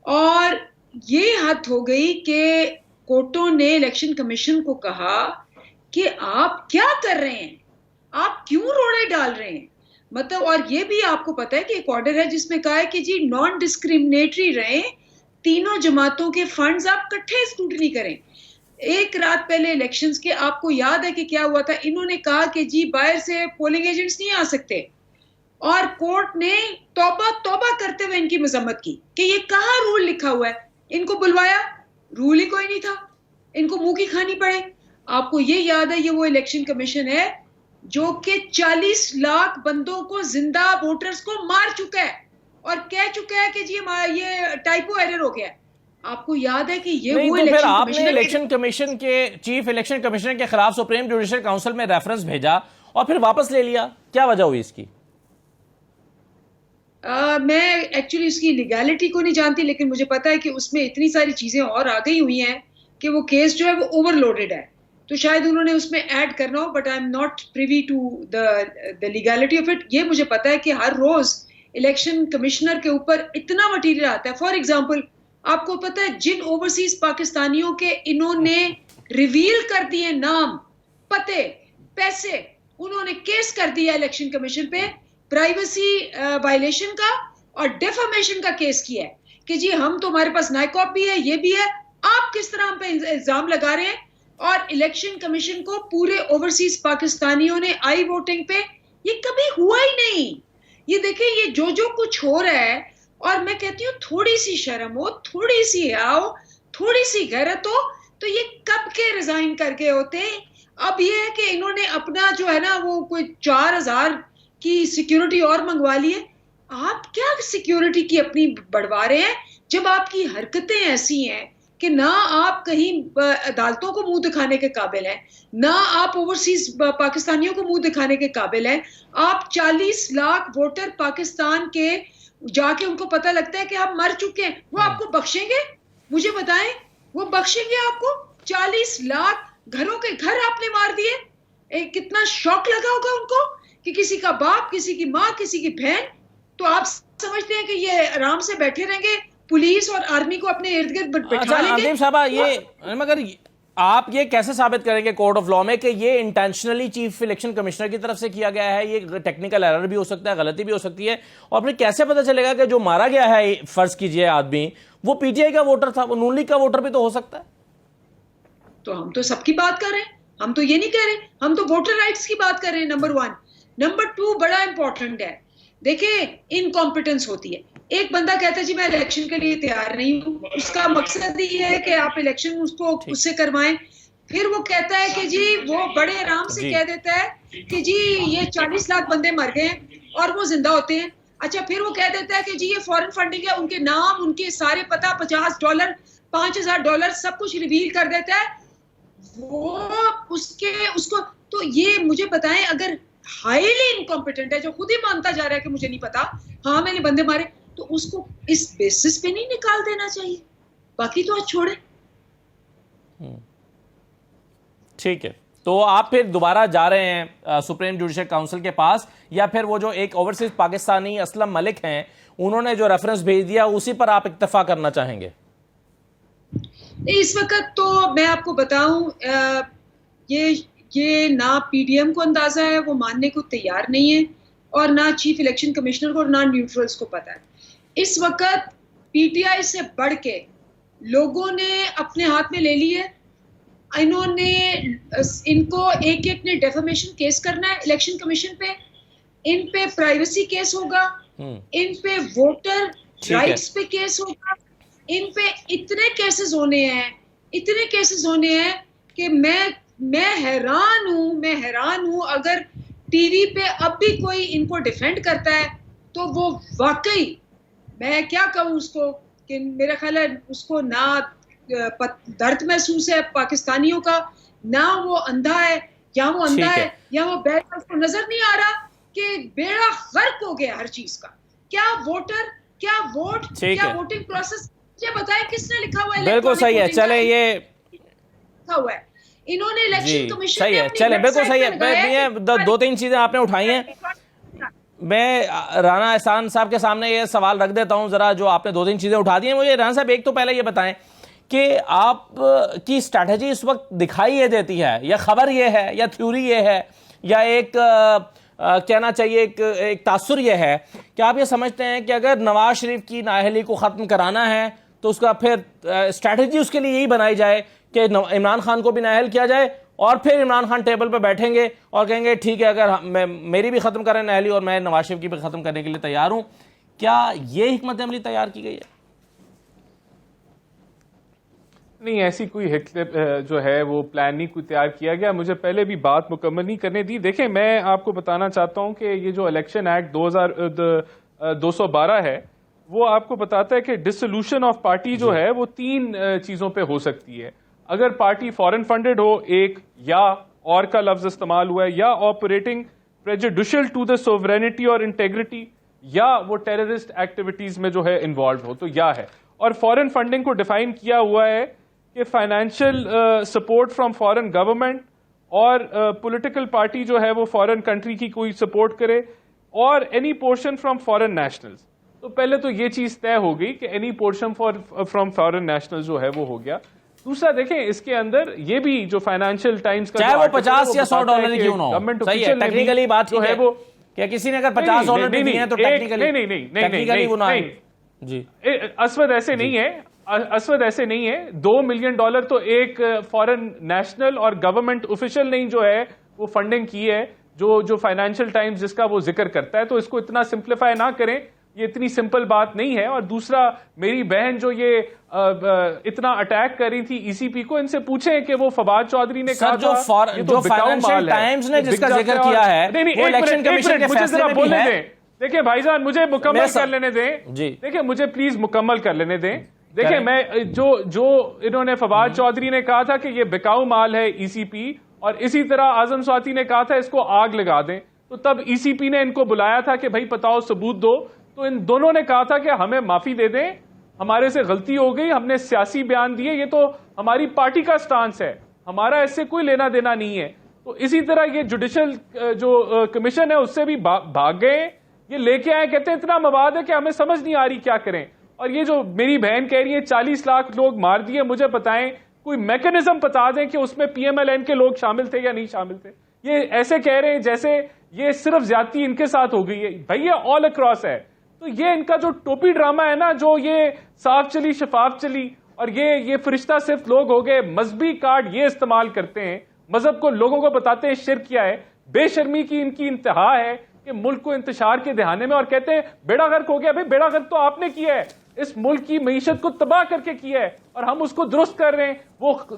और ये हद हो गई कि कोर्टों ने इलेक्शन कमीशन को कहा कि आप क्या कर रहे हैं, आप क्यों रोड़े डाल रहे हैं, मतलब। और ये भी आपको पता है कि एक ऑर्डर है जिसमें कहा है कि जी नॉन डिस्क्रिमिनेटरी रहें, तीनों जमातों के फंड्स आप इकट्ठे स्क्रूटनी करें। एक रात पहले इलेक्शंस के, आपको याद है कि क्या हुआ था, इन्होंने कहा कि जी बाहर से पोलिंग एजेंट्स नहीं आ सकते और कोर्ट ने तौबा तौबा करते हुए इनकी मजम्मत की कि ये कहाँ रूल लिखा हुआ है। इनको बुलवाया, रूल ही कोई नहीं था, इनको मुंह की खानी पड़े। आपको ये याद है, ये वो इलेक्शन कमीशन है जो कि 40 लाख बंदों को, जिंदा वोटर्स को मार चुका है और कह चुका है कि जी ये टाइपो एरर हो गया है। आपको याद है कि ये नहीं, वो तो फिर आपने कमीशन इलेक्शन कमीशन के चीफ इलेक्शन कमिश्नर के खिलाफ सुप्रीम जुडिशियल काउंसिल में रेफरेंस भेजा और फिर वापस ले लिया, क्या वजह हुई इसकी? मैं एक्चुअली उसकी लीगैलिटी को नहीं जानती, लेकिन मुझे पता है कि उसमें इतनी सारी चीजें और आ गई हुई हैं कि वो केस जो है वो ओवरलोडेड है, तो शायद उन्होंने उसमें ऐड करना हो, but I am not privy to the legality of it. ये मुझे पता है कि हर रोज इलेक्शन कमिश्नर के ऊपर इतना मटीरियल आता है। फॉर एग्जाम्पल, आपको पता है जिन ओवरसीज पाकिस्तानियों के इन्होंने रिवील कर दिए नाम, पते, पैसे, उन्होंने केस कर दिया इलेक्शन कमीशन पे, प्राइवेसी वायलेशन का और डेफामेशन का केस किया है कि जी हम तो, हमारे पास नाइकॉप भी है, ये भी है, आप किस तरह हम पे इल्जाम लगा रहे हैं। और इलेक्शन कमीशन को पूरे ओवरसीज पाकिस्तानियों ने आई वोटिंग पे, ये कभी हुआ ही नहीं। ये देखिए, ये जो कुछ हो रहा है, और मैं कहती हूँ थोड़ी सी शर्म हो, थोड़ी सी आओ, थोड़ी सी गैरत हो, तो ये कब के रिजाइन करके होते। अब ये है कि इन्होंने अपना जो है ना वो कोई 4000 की सिक्योरिटी और मंगवा ली है। आप क्या सिक्योरिटी की अपनी बढ़वा रहे हैं जब आपकी हरकतें ऐसी हैं कि ना आप कहीं अदालतों को मुंह दिखाने के काबिल हैं, ना आप ओवरसीज पाकिस्तानियों को मुंह दिखाने के काबिल हैं। आप 40 लाख वोटर पाकिस्तान के जाके उनको पता लगता है कि हम मर चुके हैं, वो आपको बख्शेंगे? मुझे बताएं, वो बख्शेंगे आपको? 40 लाख घरों के घर आपने मार दिए। कितना शौक लगा होगा उनको कि किसी का बाप, किसी की माँ, किसी की बहन। तो आप समझते हैं कि ये आराम से बैठे रहेंगे, पुलिस और आर्मी को अपने इर्द गिर्द बैठा लेंगे? अंतिम साहब, ये मगर आप ये कैसे साबित करेंगे कोर्ट ऑफ लॉ में कि ये इंटेंशनली चीफ इलेक्शन कमिश्नर की तरफ से किया गया है? ये टेक्निकल एरर भी हो सकता है, गलती भी हो सकती है, और फिर कैसे पता चलेगा कि जो मारा गया है, फर्ज कीजिए आदमी, वो पीटीआई का वोटर था, वो नून लीग का वोटर भी तो हो सकता है? तो हम तो सबकी बात कर रहे हैं, हम तो ये नहीं कह रहे, हम तो वोटर राइट्स की बात कर रहे हैं, नंबर 1। नंबर 2 बड़ा इंपॉर्टेंट है। देखिए, इनकॉम्पिटेंस होती है। एक बंदा कहता है जी मैं इलेक्शन के लिए तैयार नहीं हूं, उसका मकसद ही है कि आप इलेक्शन उससे करवाएं। फिर वो कहता है कि जी, वो बड़े आराम से कह देता है कि जी ये 40 लाख बंदे मर गए हैं और वो जिंदा होते हैं। अच्छा, फिर वो कह देता है कि जी ये फॉरेन फंडिंग है, उनके नाम, उनके सारे पता, $50, $5000 सब कुछ रिवील कर देता है वो उसको। तो ये मुझे बताएं, अगर हाईली इनकॉम्पिटेंट है, जो खुद ही मानता जा रहा है कि मुझे नहीं पता, हाँ मैंने बंदे मारे, तो उसको इस बेसिस पे नहीं निकाल देना चाहिए? बाकी तो आज छोड़े। ठीक है, तो आप फिर दोबारा जा रहे हैं सुप्रीम जुडिशियल काउंसिल के पास, या फिर वो जो एक ओवरसीज पाकिस्तानी असलम मलिक हैं, उन्होंने जो रेफरेंस भेज दिया उसी पर आप इक्तफा करना चाहेंगे? इस वक्त तो मैं आपको बताऊं, ये ना पीडीएम को अंदाजा है, वो मानने को तैयार नहीं है, और ना चीफ इलेक्शन कमिश्नर को और ना न्यूट्रल्स को पता है। इस वक्त पीटीआई से बढ़ के लोगों ने अपने हाथ में ले ली है। इनको एक ने डेफेमेशन केस करना है इलेक्शन कमीशन पे, इन पे प्राइवेसी केस होगा, इन पे वोटर राइट्स पे केस होगा, इन पे इतने केसेस होने हैं कि मैं हैरान हूं। अगर टीवी पे अब भी कोई इनको डिफेंड करता है तो वो वाकई, मैं क्या कहूं उसको, कि मेरा ख्याल है उसको ना दर्द महसूस है पाकिस्तानियों का, ना वो अंधा है, या वो अंधा है या वो बहरा, उसको नजर नहीं आ रहा कि बेड़ा गर्क हो गया हर चीज का। क्या वोटर, क्या वोट, क्या वोटिंग प्रोसेस, मुझे बताएं किसने लिखा हुआ है? बिल्कुल सही है, चले ये लिखा हुआ है इन्होंने इलेक्शन कमीशन सही है, चले बिल्कुल सही है। 2-3 चीजें आपने उठाई हैं, मैं राना एहसान साहब के सामने ये सवाल रख देता हूं जरा, जो आपने 2-3 चीजें उठा दी हैं। मुझे राना साहब एक तो पहले ये बताएं कि आप की स्ट्रैटेजी इस वक्त दिखाई ये देती है, या खबर ये है, या थ्योरी ये है, या एक कहना चाहिए एक तासुर ये है कि आप ये समझते हैं कि अगर नवाज शरीफ की नाअहली को ख़त्म कराना है तो उसका फिर स्ट्रैटेजी उसके लिए यही बनाई जाए कि इमरान खान को भी नाअहल किया जाए, और फिर इमरान खान टेबल पर बैठेंगे और कहेंगे ठीक है, अगर मेरी भी ख़त्म करें नाअहली और मैं नवाज शरीफ की भी ख़त्म करने के लिए तैयार हूँ। क्या ये हिकमत अमली तैयार की गई है? नहीं, ऐसी कोई जो है वो प्लान नहीं कोई तैयार किया गया। मुझे पहले भी बात मुकम्मल नहीं करने दी। देखें, मैं आपको बताना चाहता हूं कि ये जो इलेक्शन एक्ट 212 है, वो आपको बताता है कि डिसोल्यूशन ऑफ पार्टी जो है वो 3 चीज़ों पे हो सकती है। अगर पार्टी फॉरेन फंडेड हो, एक, या और का लफ्ज इस्तेमाल हुआ है, या operating prejudicial to the sovereignty और इंटेग्रिटी, या वो टेररिस्ट एक्टिविटीज में जो है इन्वॉल्व हो, तो या है। और फॉरेन फंडिंग को डिफाइन किया हुआ है कि financial support from foreign government, और पॉलिटिकल पार्टी जो है वो फॉरेन कंट्री की कोई सपोर्ट करे, और any portion from foreign nationals. तो पहले तो ये चीज तय हो गई कि any portion from foreign nationals जो है वो हो गया। दूसरा, देखें, इसके अंदर ये भी जो फाइनेंशियल टाइम्स का, चाहे वो 50 या 100 डॉलर क्यों ना हो, सही है, टेक्निकली बात जो है वो, क्या किसी ने अगर $50 भी दिए हैं तो टेक्निकली वो ना जी। असवद ऐसे नहीं है, असवद ऐसे नहीं है। $2 मिलियन तो एक फॉरेन नेशनल और गवर्नमेंट ऑफिशियल ने जो है वो फंडिंग की है, जो फाइनेंशियल टाइम्स जिसका वो जिक्र करता है। तो इसको इतना सिंप्लीफाई ना करें, ये इतनी सिंपल बात नहीं है। और दूसरा, मेरी बहन जो ये इतना अटैक कर रही थी ईसीपी को, इनसे पूछें कि वो फवाद चौधरी ने कहा जो फाइनेंशियल टाइम्स ने जिसका जिक्र किया है, वो इलेक्शन कमीशन के फैसले में भी है। देखिए भाईजान, मुझे मुकम्मल कर लेने दें जी। देखिए, मुझे प्लीज मुकम्मल कर लेने दें। देखिए, मैं जो इन्होंने फवाद चौधरी ने कहा था कि ये बिकाऊ माल है ईसीपी, और इसी तरह आजम स्वाति ने कहा था इसको आग लगा दें, तो तब ईसीपी ने इनको बुलाया था कि भाई बताओ सबूत दो, तो इन दोनों ने कहा था कि हमें माफी दे दें, हमारे से गलती हो गई, हमने सियासी बयान दिए, ये तो हमारी पार्टी का स्टांस है, हमारा इससे कोई लेना देना नहीं है। तो इसी तरह ये जुडिशल जो कमीशन है उससे भी भाग गए, ये लेके आए, कहते हैं इतना मवाद है कि हमें समझ नहीं आ रही क्या करें। और ये जो मेरी बहन कह रही है 40 लाख लोग मार दिए, मुझे बताएं कोई मैकेनिज्म बता दें कि उसमें पीएमएलएन के लोग शामिल थे या नहीं शामिल थे। ये ऐसे कह रहे हैं जैसे ये सिर्फ ज्यादती इनके साथ हो गई है। भाई ये ऑल अक्रॉस है। तो ये इनका जो टोपी ड्रामा है ना, जो ये साफ चली शफाफ चली, और ये फरिश्ता सिर्फ लोग हो गए, मजहबी कार्ड ये इस्तेमाल करते हैं, मजहब को लोगों को बताते हैं शिर्क किया है, बेशर्मी की इनकी इंतहा है कि मुल्क को इंतशार के दहाने में, और कहते हैं बेड़ा गर्क हो गया। भाई बेड़ा गर्क तो आपने किया है, इस मुल्क की मईशत को तबाह करके किया है, और हम उसको दुरुस्त कर रहे हैं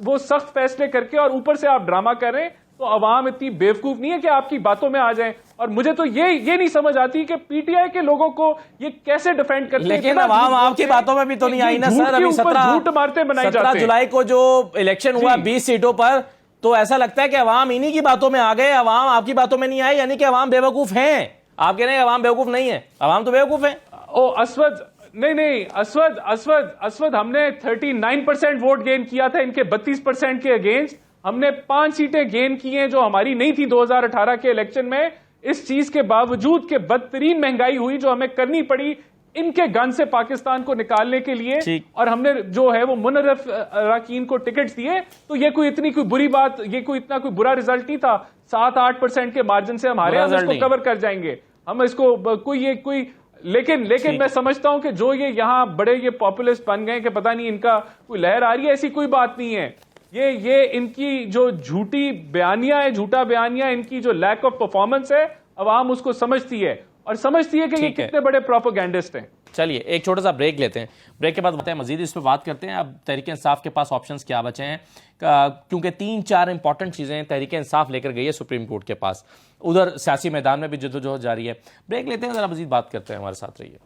वो सख्त फैसले करके, और ऊपर से आप ड्रामा कर रहे हैं। तो अवाम इतनी बेवकूफ नहीं है कि आपकी बातों में आ जाए। और मुझे तो ये नहीं समझ आती कि पीटीआई के लोगों को ये कैसे डिफेंड करते हैं। लेकिन अवाम आपकी बातों में भी तो नहीं आई ना सर। अभी 17 जुलाई को जो इलेक्शन हुआ 20 सीटों पर, तो ऐसा लगता है कि अवाम इन्हीं की बातों में आ गए, अवाम आपकी बातों में नहीं आए, यानी कि अवाम बेवकूफ हैं। आप कह रहे हैं अवाम बेवकूफ नहीं है, अवाम तो बेवकूफ है। ओ असवद, नहीं असवद, हमने 39% वोट गेन किया था इनके 32% के अगेंस्ट। हमने 5 सीटें गेन की हैं जो हमारी नहीं थी 2018 के इलेक्शन में। इस चीज के बावजूद के बदतरीन महंगाई हुई जो हमें करनी पड़ी इनके गन से पाकिस्तान को निकालने के लिए, और हमने जो है वो मुनर्रफ अराकीन को टिकट्स दिए। तो ये कोई इतनी कोई बुरी बात, ये कोई इतना कोई बुरा रिजल्ट नहीं था। 7-8% के मार्जिन से हमारे हम इसको कवर कर जाएंगे, हम इसको कोई लेकिन मैं समझता हूं कि जो ये यहाँ बड़े ये पॉपुलिस्ट बन गए कि पता नहीं इनका कोई लहर आ रही है, ऐसी कोई बात नहीं है। ये इनकी जो झूठी बयानियां है, झूठा बयानियां, इनकी जो लैक ऑफ परफॉर्मेंस है, अवाम उसको समझती है, और समझती है कि ये कितने बड़े प्रोपेगेंडिस्ट हैं। चलिए एक छोटा सा ब्रेक लेते हैं, ब्रेक के बाद बताएं मजीद इस पर बात करते हैं। अब तहरीक इंसाफ के पास ऑप्शंस क्या बचे हैं, क्योंकि 3-4 इंपॉर्टेंट चीजें तहरीक इंसाफ लेकर गई है सुप्रीम कोर्ट के पास, उधर सियासी मैदान में भी जद्दोजहद जारी है। ब्रेक लेते हैं, जरा मजीद बात करते हैं, हमारे साथ रहिए।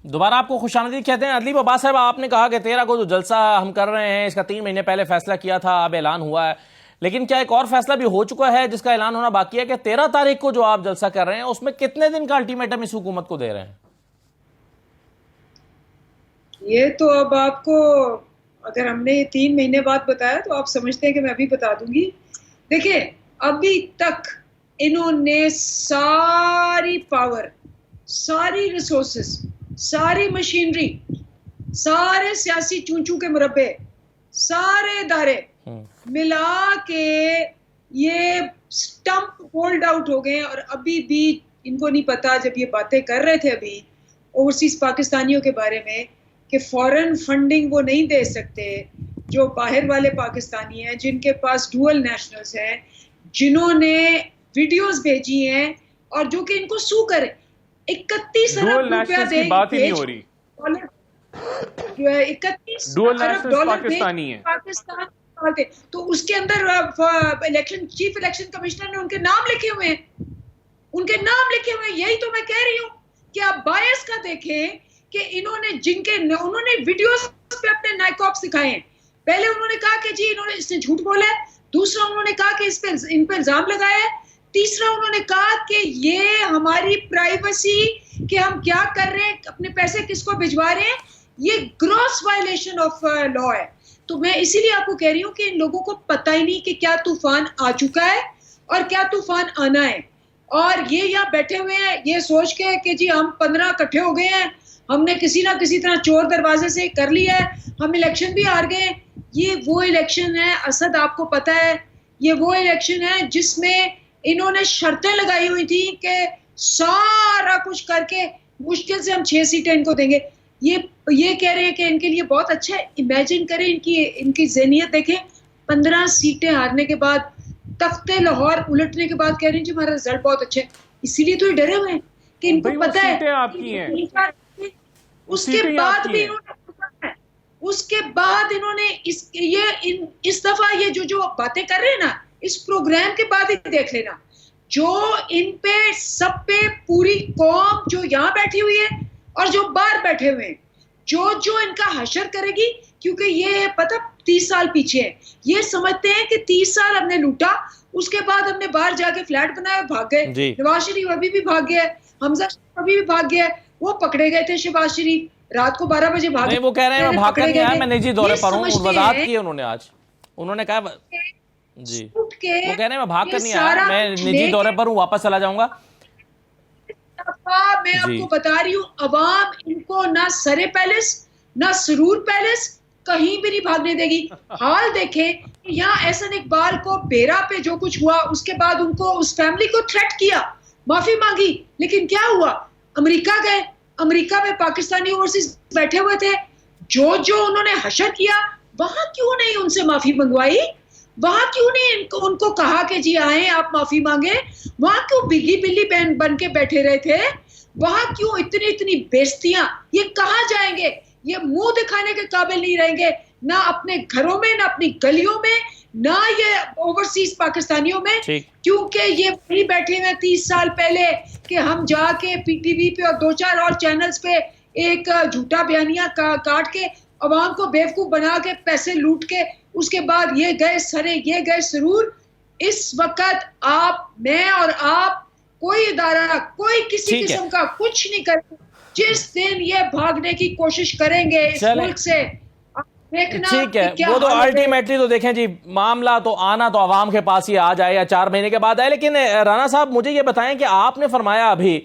दोबारा आपको खुशामदीद कहते हैं। अदलीब अब्बास साहब, आपने कहा कि 13 को जो जलसा हम कर रहे हैं इसका 3 महीने पहले फैसला किया था, अब ऐलान हुआ है, लेकिन क्या एक और फैसला भी हो चुका है जिसका ऐलान होना बाकी है कि 13 तारीख को जो आप जलसा कर रहे हैं उसमें कितने दिन का अल्टीमेटम इस हुकूमत को दे रहे हैं? ये तो अब आपको, अगर हमने 3 महीने बाद बताया तो आप समझते हैं कि मैं अभी बता दूंगी। देखिए, अभी तक इन्होंने सारी पावर, सारी रिसोर्सेस, सारी मशीनरी, सारे सियासी चूंचू के मुरब्बे, सारे इदारे मिला के ये स्टंप होल्ड आउट हो गए। और अभी भी इनको नहीं पता, जब ये बातें कर रहे थे अभी ओवरसीज पाकिस्तानियों के बारे में, कि फॉरेन फंडिंग वो नहीं दे सकते जो बाहर वाले पाकिस्तानी हैं, जिनके पास डुअल नेशनल्स हैं, जिन्होंने वीडियोस भेजी हैं और जो कि इनको सू करे। 31 अरब रुपया की बात ही नहीं हो रही, 31 अरब डॉलर पाकिस्तान। तो उसके अंदर इलेक्शन चीफ इलेक्शन कमिश्नर ने उनके नाम लिखे हुए हैं, उनके नाम लिखे हुए हैं। यही तो मैं कह रही हूँ कि आप बायस का देखें कि उन्होंने वीडियोस पे अपने नाइकॉप सिखाए हैं। पहले उन्होंने कहा कि जी इसने झूठ बोला है, दूसरा उन्होंने कहा कि इन पे इल्जाम लगाया है, तीसरा उन्होंने कहा कि ये हमारी प्राइवेसी, कि हम क्या कर रहे हैं, अपने पैसे किसको भिजवा रहे हैं, ये ग्रॉस वायलेशन ऑफ लॉ है। तो मैं इसीलिए आपको कह रही हूँ कि इन लोगों को पता ही नहीं कि क्या तूफान आ चुका है और क्या तूफान आना है। और ये यहाँ बैठे हुए हैं ये सोच के कि जी हम 15 इकट्ठे हो गए हैं, हमने किसी ना किसी तरह चोर दरवाजे से कर लिया है, हम इलेक्शन भी हार गए। ये वो इलेक्शन है असद, आपको पता है, ये वो इलेक्शन है जिसमें इन्होंने शर्तें लगाई हुई थी कि सारा कुछ करके मुश्किल से हम 6 सीटें इनको देंगे। ये कह रहे हैं कि इनके लिए बहुत अच्छा है। इमेजिन करें इनकी ज़हनियत देखें, 15 सीटें हारने के बाद, तख्ते लाहौर उलटने के बाद कह रहे हैं जी हमारा रिजल्ट बहुत अच्छा है। इसीलिए तो ये डरे हुए हैं कि इनको पता है आपकी हैं। उसके बाद भी उसके बाद इन्होंने इस दफा ये जो बातें कर रहे हैं ना, इस प्रोग्राम के बाद ही देख लेना, जो इन पे सब पे पूरी कौम जो यहाँ बैठी हुई है और जो बाहर बैठे हुए हैं, जो इनका हशर करेगी, क्योंकि ये पता 30 साल पीछे है, ये समझते हैं कि 30 साल हमने लूटा, उसके बाद हमने बाहर जाके फ्लैट बनाया, भाग गए। शहबाज शरीफ अभी भी भाग गया है, हमजा अभी भी भाग गया है, वो पकड़े गए थे शहबाज शरीफ, रात को 12 बजे भागे। वो कह रहे हैं मैं भाग कर नहीं आया, मैं निजी दौरे पर हूँ, वजाहत की उन्होंने आज, उन्होंने कहा जी, वो कह रहे हैं मैं भाग कर नहीं आया, मैं निजी दौरे पर हूँ, वापस चला जाऊंगा। मैं आपको बता रही हूँ, अवाम इनको ना सरे पैलेस ना सरूर पैलेस कहीं भी नहीं भागने देगी। हाल देखें, यहाँ एहसन इकबाल को बेरा पे जो कुछ हुआ, उसके बाद उनको उस फैमिली को थ्रेट किया, माफी मांगी, लेकिन क्या हुआ, अमेरिका गए, अमेरिका में पाकिस्तानी ओवरसीज बैठे हुए थे, जो उन्होंने हशर किया, वहां क्यों नहीं उनसे माफी मंगवाई, वहां क्यों नहीं उनको कहा कि जी आए आप माफी मांगे, वहां क्यों बिगी बिल्ली बन के बैठे रहे थे, वहां क्यों इतनी बेइज्जतियां, ये कहां जाएंगे, ये मुंह दिखाने के काबिल नहीं रहेंगे, ना अपने घरों में, ना अपनी गलियों में, ना ये ओवरसीज पाकिस्तानियों में, क्योंकि ये वही बैठे हुए 30 साल पहले कि हम जाके पीटीवी पे और 2-4 और चैनल्स पे एक झूठा बयानिया काट के अवाम को बेवकूफ बना के पैसे लूट के उसके बाद ये गए सरे, ये गए सरूर। इस वक्त आप, मैं और आप, कोई इदारा, कोई किसी किस्म का कुछ नहीं करेगा। जिस दिन ये भागने की कोशिश करेंगे इस मुल्क से, ठीक है, वो तो अल्टीमेटली तो देखें जी, मामला तो आना तो आवाम के पास ही आ जाए या 4 महीने के बाद आए। लेकिन राना साहब मुझे ये बताएं कि आपने फरमाया अभी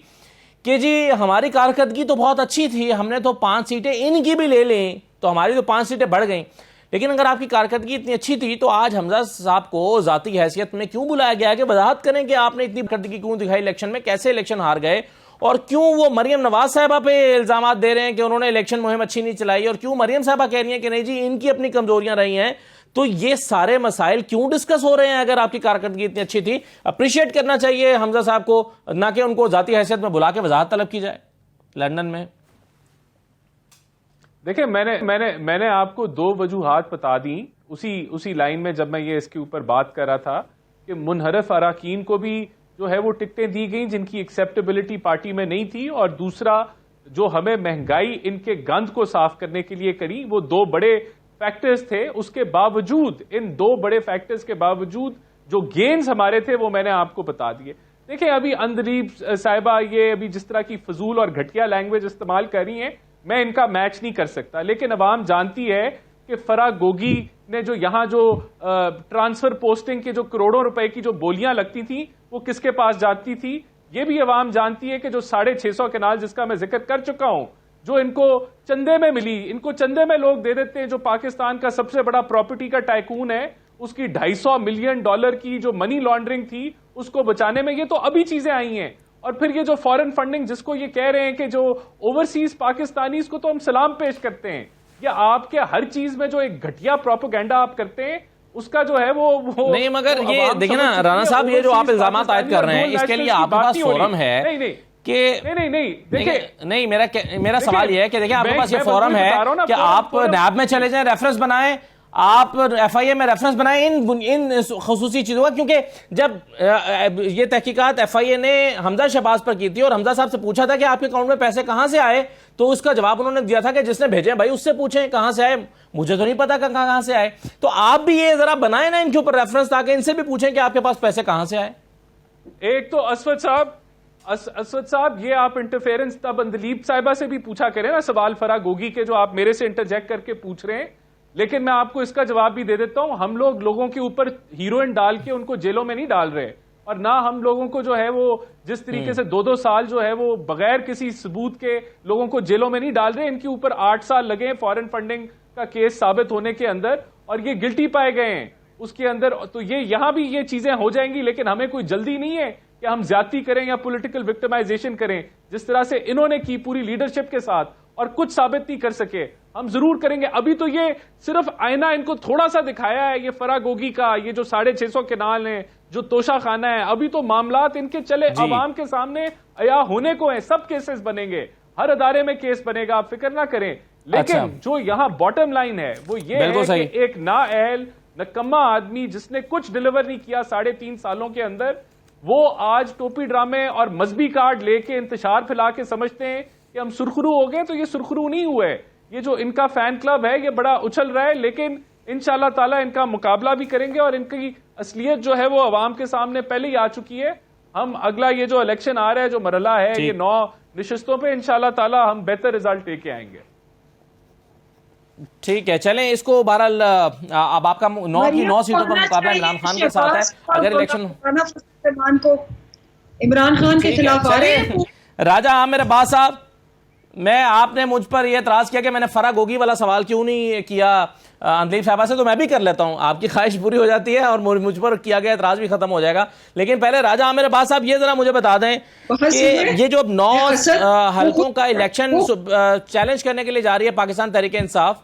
कि जी हमारी कारकर्दगी तो बहुत अच्छी थी, हमने तो 5 सीटें इनकी भी ले लें तो हमारी तो 5 सीटें बढ़ गई, लेकिन अगर आपकी कारकर्दगी इतनी अच्छी थी तो आज हमजा साहब को जाती हैसियत में क्यों बुलाया गया है कि वजाहत करें कि आपने इतनी कारकर्दगी क्यों दिखाई इलेक्शन में, कैसे इलेक्शन हार गए, और क्यों वो मरियम नवाज साहिबा पे इल्जाम दे रहे हैं कि उन्होंने इलेक्शन मुहिम अच्छी नहीं चलाई, और क्यों मरियम साहिबा कह रही हैं कि नहीं जी इनकी अपनी कमजोरियां रही हैं। तो ये सारे मसाइल क्यों डिस्कस हो रहे हैं अगर आपकी कारकर्दगी इतनी अच्छी थी? अप्रिशिएट करना चाहिए हमजा साहब को, ना कि उनको जाती हैसियत में बुला के वजाहत तलब की जाए लंदन में। देखिए, मैंने आपको 2 वजूहात बता दी उसी लाइन में जब मैं ये इसके ऊपर बात कर रहा था कि मुनहरफ अराकीन को भी जो है वो टिकटें दी गई जिनकी एक्सेप्टेबिलिटी पार्टी में नहीं थी, और दूसरा जो हमें महंगाई इनके गंद को साफ करने के लिए करी, वो 2 बड़े फैक्टर्स थे। उसके बावजूद, इन 2 बड़े फैक्टर्स के बावजूद जो गेन्स हमारे थे वो मैंने आपको बता दिए। देखिए, अभी अंदलीब साहिबा ये अभी जिस तरह की फजूल और घटिया लैंग्वेज इस्तेमाल कर रही हैं, मैं इनका मैच नहीं कर सकता, लेकिन अवाम जानती है कि फराह गोगी ने जो यहाँ जो ट्रांसफर पोस्टिंग के जो करोड़ों रुपए की जो बोलियां लगती थी वो किसके पास जाती थी, ये भी अवाम जानती है कि जो 650 कनाल जिसका मैं जिक्र कर चुका हूं, जो इनको चंदे में मिली, इनको चंदे में लोग दे देते हैं। जो पाकिस्तान का सबसे बड़ा प्रॉपर्टी का टाइकून है, उसकी $250 मिलियन की जो मनी लॉन्ड्रिंग थी उसको बचाने में ये तो अभी चीजें आई हैं। और फिर ये जो फॉरेन फंडिंग जिसको ये कह रहे हैं कि जो ओवरसीज पाकिस्तानी, इसको तो हम सलाम पेश करते हैं। या आपके हर चीज में जो एक घटिया प्रोपेगेंडा आप करते हैं उसका जो है वो नहीं, मगर ये देखिए ना राना साहब, ये जो आप इल्जामात आयद कर रहे हैं इसके लिए आपके पास फोरम है कि नहीं देखिए, नहीं मेरा सवाल ये है कि देखिए आपके पास ये फोरम है कि आप नैब में चले जाएं, रेफरेंस बनाएं, आप FIA में रेफरेंस बनाएं इन खसूसी चीजों का, क्योंकि जब ये तहकीकात FIA ने हमजा शहबाज पर की थी और हमजा साहब से पूछा था कि आपके अकाउंट में पैसे कहां से आए, तो उसका जवाब उन्होंने दिया था कि जिसने भेजे भाई उससे पूछें कहां से आए, मुझे तो नहीं पता कहां से आए। तो आप भी ये जरा बनाए ना इनके ऊपर रेफरेंस, ताकि इनसे भी पूछें कि आपके पास पैसे कहां से आए। एक तो असवद साहब ये आप इंटरफेरेंस तब अंदलीब साहिबा से भी पूछा करें ना सवाल फराह गोगी के, जो आप मेरे से इंटरजेक्ट करके पूछ रहे हैं। लेकिन मैं आपको इसका जवाब भी दे देता हूं, हम लोगों के ऊपर हीरोइन डाल के उनको जेलों में नहीं डाल रहे, और ना हम लोगों को जो है वो जिस तरीके से 2-2 साल जो है वो बगैर किसी सबूत के लोगों को जेलों में नहीं डाल रहे। इनके ऊपर 8 साल लगे हैं फॉरेन फंडिंग का केस साबित होने के अंदर, और ये गिल्टी पाए गए हैं उसके अंदर। तो ये यहां भी ये चीजें हो जाएंगी, लेकिन हमें कोई जल्दी नहीं है कि हम ज्यादती करें या पॉलिटिकल विक्टिमाइजेशन करें जिस तरह से इन्होंने की पूरी लीडरशिप के साथ, और कुछ साबित नहीं कर सके। हम जरूर करेंगे। अभी तो ये सिर्फ आईना इनको थोड़ा सा दिखाया है, ये फराह गोगी का, ये जो 650 केनाल है, जो तोशा खाना है, अभी तो मामलात इनके चले अवाम के सामने अया होने को है। सब केसेस बनेंगे, हर अदारे में केस बनेगा, आप फिक्र ना करें। लेकिन जो यहाँ बॉटम लाइन है वो ये है कि एक नाअहल नकम्मा आदमी जिसने कुछ डिलीवर नहीं किया 3.5 सालों के अंदर, वो आज टोपी ड्रामे और मजहबी कार्ड लेके इंतशार फैला के समझते हैं कि हम सुरखरू हो गए। तो ये सुरखरू नहीं हुए, ये जो इनका फैन क्लब है ये बड़ा उछल रहा है, लेकिन इंशाल्लाह ताला इनका मुकाबला भी करेंगे और इनकी असलियत जो है वो अवाम के सामने पहले ही आ चुकी है। हम अगला ये जो इलेक्शन आ रहा है, जो मरहला है, ये 9 निशस्तों पे इंशाल्लाह ताला हम बेहतर रिजल्ट लेके आएंगे। ठीक है, चलें इसको बहरहाल अब आपका 9 की 9 सीटों पर मुकाबला इमरान खान के साथ है। अगर इलेक्शन इमरान खान के खिलाफ आ रहे हैं राजा आमिर अब्बास साहब, मैं आपने मुझ पर यह एतराज किया कि मैंने फरा गोगी वाला सवाल क्यों नहीं किया अंदलीब साहबा से, तो मैं भी कर लेता हूं, आपकी ख्वाहिश पूरी हो जाती है और मुझ पर किया गया एतराज भी खत्म हो जाएगा। लेकिन पहले राजा आमिर अब्बास साहब ये जरा मुझे बता दें कि ये जो 9 हलकों का इलेक्शन चैलेंज करने के लिए जा रही है पाकिस्तान तहरीक इंसाफ,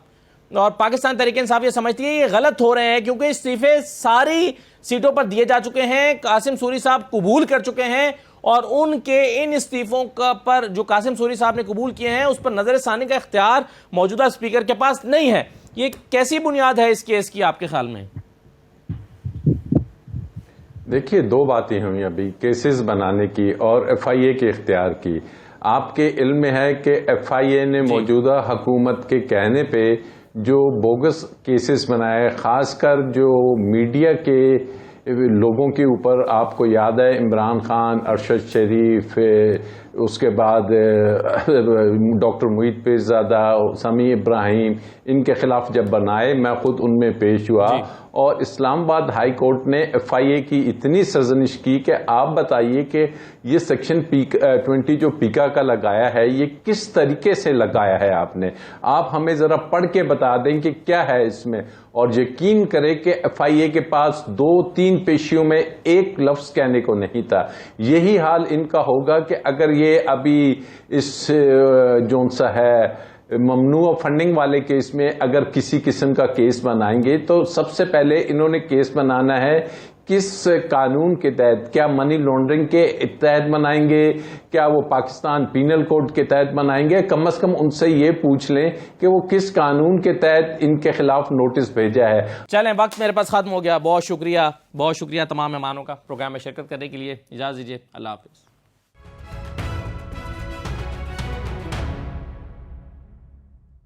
और पाकिस्तान तहरीक इंसाफ ये समझती है ये गलत हो रहे हैं क्योंकि इस्तीफे सारी सीटों पर दिए जा चुके हैं, कासिम सूरी साहब कबूल कर चुके हैं और उनके इन इस्तीफों का पर जो कासिम सूरी साहब ने कबूल किए हैं उस पर नजरसानी का इख्तियार मौजूदा स्पीकर के पास नहीं है। ये कैसी बुनियाद है इस केस की आपके ख्याल में? देखिए, 2 बातें हुई अभी, केसेस बनाने की और FIA के इख्तियार की। आपके इल्म में है कि FIA ने मौजूदा हुकूमत के कहने पे जो बोगस केसेस बनाए, खासकर जो मीडिया के लोगों के ऊपर, आपको याद है इमरान खान, अरशद शरीफ, उसके बाद डॉक्टर मुईद पीरजादा, समी इब्राहिम, इनके खिलाफ जब बनाए, मैं खुद उनमें पेश हुआ और इस्लामाबाद हाई कोर्ट ने FIA की इतनी सरजनिश की कि आप बताइए कि ये सेक्शन 20 जो पीका का लगाया है ये किस तरीके से लगाया है आपने, आप हमें जरा पढ़ के बता दें कि क्या है इसमें। और यकीन करें कि FIA के पास 2-3 पेशियों में एक लफ्ज कहने को नहीं था। यही हाल इनका होगा कि अगर ये अभी इस जो सा है ममनू फंडिंग वाले केस में अगर किसी किस्म का केस बनाएंगे तो सबसे पहले इन्होंने केस बनाना है किस कानून के तहत, क्या मनी लॉन्ड्रिंग के तहत बनाएंगे, क्या वो पाकिस्तान पीनल कोड के तहत बनाएंगे। कम से कम उनसे ये पूछ लें कि वो किस कानून के तहत इनके खिलाफ नोटिस भेजा है। चलें, वक्त मेरे पास खत्म हो गया। बहुत शुक्रिया तमाम मेहमानों का प्रोग्राम में शिरकत करने के लिए। इजाज़त दीजिए, अल्लाह हाफिज़।